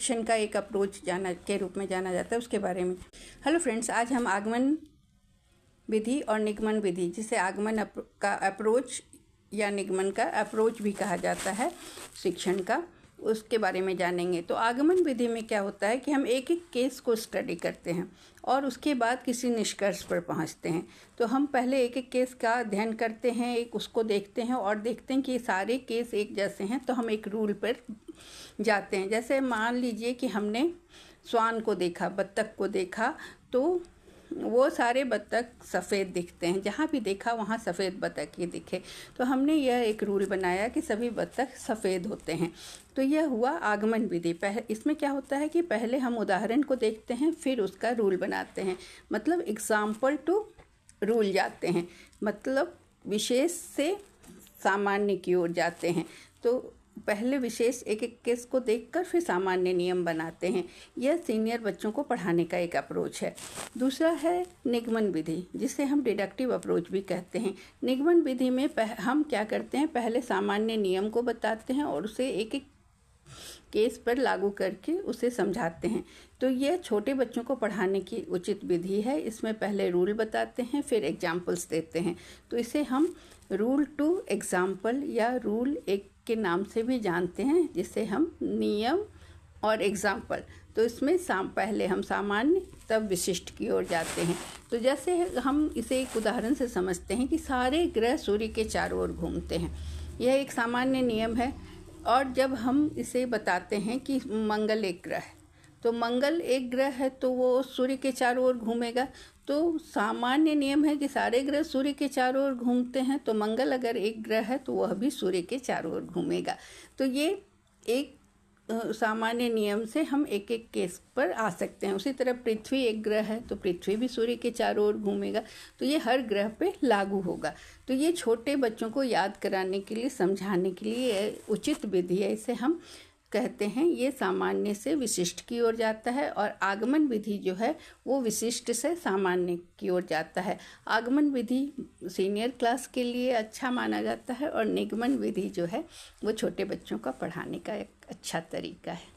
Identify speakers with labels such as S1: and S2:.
S1: शिक्षण का एक अप्रोच के रूप में जाना जाता है, उसके बारे में। हेलो फ्रेंड्स, आज हम आगमन विधि और निगमन विधि, जिसे आगमन का अप्रोच या निगमन का अप्रोच भी कहा जाता है शिक्षण का, उसके बारे में जानेंगे। तो आगमन विधि में क्या होता है कि हम एक एक केस को स्टडी करते हैं और उसके बाद किसी निष्कर्ष पर पहुंचते हैं। तो हम पहले एक एक केस का अध्ययन करते हैं, एक उसको देखते हैं और देखते हैं कि सारे केस एक जैसे हैं, तो हम एक रूल पर जाते हैं। जैसे मान लीजिए कि हमने स्वान को देखा, बत्तख को देखा, तो वो सारे बत्तख सफ़ेद दिखते हैं, जहाँ भी देखा वहाँ सफ़ेद बत्तख ही दिखे, तो हमने यह एक रूल बनाया कि सभी बत्तख सफ़ेद होते हैं। तो यह हुआ आगमन विधि। इसमें क्या होता है कि पहले हम उदाहरण को देखते हैं, फिर उसका रूल बनाते हैं, मतलब एग्जाम्पल टू रूल जाते हैं, मतलब विशेष से सामान्य की ओर जाते हैं। तो पहले विशेष एक एक केस को देखकर फिर सामान्य नियम बनाते हैं। यह सीनियर बच्चों को पढ़ाने का एक अप्रोच है। दूसरा है निगमन विधि, जिसे हम डिडक्टिव अप्रोच भी कहते हैं। निगमन विधि में हम क्या करते हैं, पहले सामान्य नियम को बताते हैं और उसे एक एक केस पर लागू करके उसे समझाते हैं। तो यह छोटे बच्चों को पढ़ाने की उचित विधि है। इसमें पहले रूल बताते हैं, फिर एग्जाम्पल्स देते हैं। तो इसे हम रूल टू एग्जाम्पल या रूल एक के नाम से भी जानते हैं, जिसे हम नियम और एग्जाम्पल। तो इसमें पहले हम सामान्य तब विशिष्ट की ओर जाते हैं। तो जैसे हम इसे एक उदाहरण से समझते हैं कि सारे ग्रह सूर्य के चारों ओर घूमते हैं, यह एक सामान्य नियम है। और जब हम इसे बताते हैं कि मंगल एक ग्रह है, तो मंगल एक ग्रह है तो वो सूर्य के चारों ओर घूमेगा। तो सामान्य नियम है कि सारे ग्रह सूर्य के चारों ओर घूमते हैं, तो मंगल अगर एक ग्रह है तो वह भी सूर्य के चारों ओर घूमेगा। तो ये एक सामान्य नियम से हम एक एक केस पर आ सकते हैं। उसी तरह पृथ्वी एक ग्रह है तो पृथ्वी भी सूर्य के चारों ओर घूमेगा, तो ये हर ग्रह पे लागू होगा। तो ये छोटे बच्चों को याद कराने के लिए, समझाने के लिए उचित विधि है। इसे हम कहते हैं ये सामान्य से विशिष्ट की ओर जाता है, और आगमन विधि जो है वो विशिष्ट से सामान्य की ओर जाता है। आगमन विधि सीनियर क्लास के लिए अच्छा माना जाता है और निगमन विधि जो है वो छोटे बच्चों का पढ़ाने का एक अच्छा तरीका है।